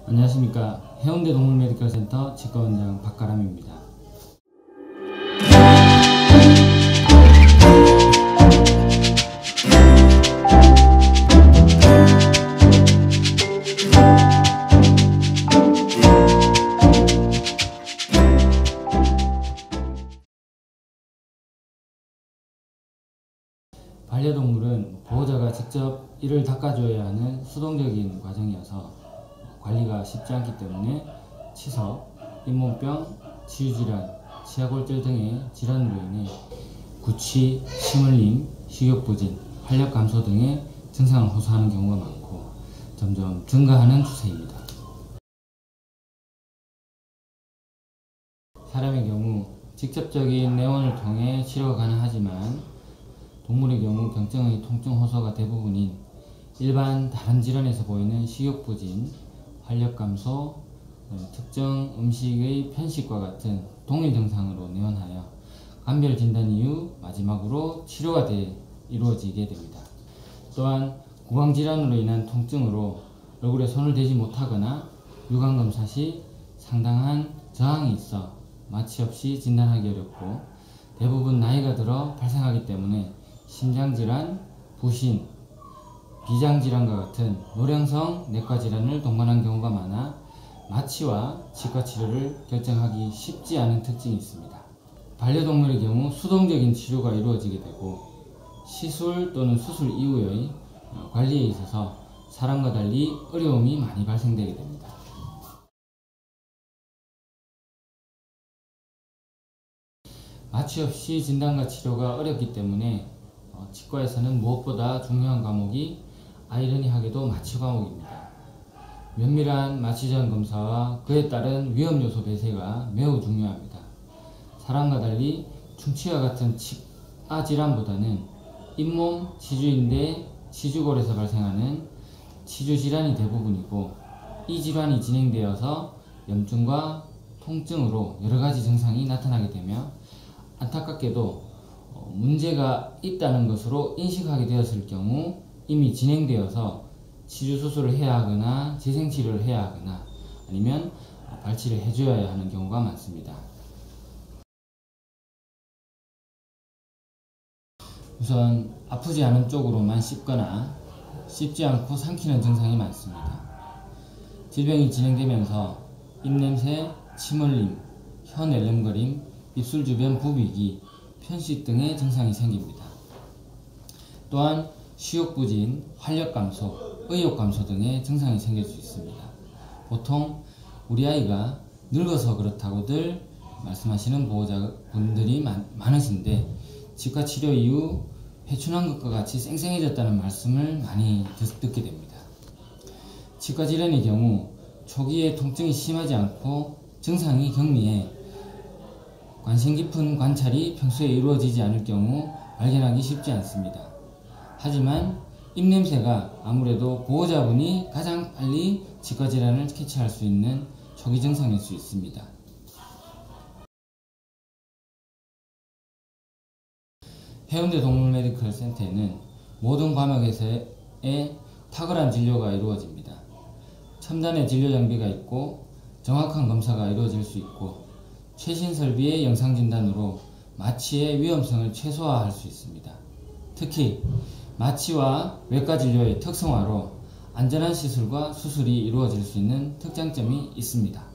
안녕하십니까. 해운대 동물메디컬센터 치과원장 박가람입니다. 반려동물은 보호자가 직접 이를 닦아줘야 하는 수동적인 과정이어서 관리가 쉽지 않기 때문에 치석, 잇몸병, 치유질환, 치아골절 등의 질환으로 인해 구취, 침흘림, 식욕부진, 활력 감소 등의 증상을 호소하는 경우가 많고 점점 증가하는 추세입니다. 사람의 경우 직접적인 내원을 통해 치료가 가능하지만 동물의 경우 경증의 통증 호소가 대부분인 일반 다른 질환에서 보이는 식욕부진, 활력 감소, 특정 음식의 편식과 같은 동일 증상으로 내원하여 감별 진단 이후 마지막으로 치료가 이루어지게 됩니다. 또한 구강질환으로 인한 통증으로 얼굴에 손을 대지 못하거나 유관검사 시 상당한 저항이 있어 마취 없이 진단하기 어렵고 대부분 나이가 들어 발생하기 때문에 심장질환, 부신, 비장질환과 같은 노령성 내과질환을 동반한 경우가 많아 마취와 치과치료를 결정하기 쉽지 않은 특징이 있습니다. 반려동물의 경우 수동적인 치료가 이루어지게 되고 시술 또는 수술 이후의 관리에 있어서 사람과 달리 어려움이 많이 발생되게 됩니다. 마취 없이 진단과 치료가 어렵기 때문에 치과에서는 무엇보다 중요한 과목이 아이러니하게도 마취 과목입니다. 면밀한 마취 전 검사와 그에 따른 위험 요소 배제가 매우 중요합니다. 사람과 달리 충치와 같은 치아 질환보다는 잇몸, 치주인대, 치주골에서 발생하는 치주 질환이 대부분이고 이 질환이 진행되어서 염증과 통증으로 여러가지 증상이 나타나게 되며 안타깝게도 문제가 있다는 것으로 인식하게 되었을 경우 이미 진행되어서 치주 수술을 해야 하거나 재생치료를 해야 하거나 아니면 발치를 해줘야 하는 경우가 많습니다. 우선 아프지 않은 쪽으로만 씹거나 씹지 않고 삼키는 증상이 많습니다. 질병이 진행되면서 입냄새, 침흘림, 혀 낼름거림, 입술 주변 부비기, 편식 등의 증상이 생깁니다. 또한 식욕부진, 활력 감소, 의욕 감소 등의 증상이 생길 수 있습니다. 보통 우리 아이가 늙어서 그렇다고들 말씀하시는 보호자분들이 많으신데 치과 치료 이후 회춘한 것과 같이 쌩쌩해졌다는 말씀을 많이 듣게 됩니다. 치과 질환의 경우 초기에 통증이 심하지 않고 증상이 경미해 관심 깊은 관찰이 평소에 이루어지지 않을 경우 발견하기 쉽지 않습니다. 하지만 입냄새가 아무래도 보호자분이 가장 빨리 치과 질환을 캐치할 수 있는 초기 증상일 수 있습니다. 해운대 동물메디컬센터에는 모든 과목에서의 탁월한 진료가 이루어집니다. 첨단의 진료 장비가 있고 정확한 검사가 이루어질 수 있고 최신 설비의 영상진단으로 마취의 위험성을 최소화할 수 있습니다. 특히 마취와 외과진료의 특성화로 안전한 시술과 수술이 이루어질 수 있는 특장점이 있습니다.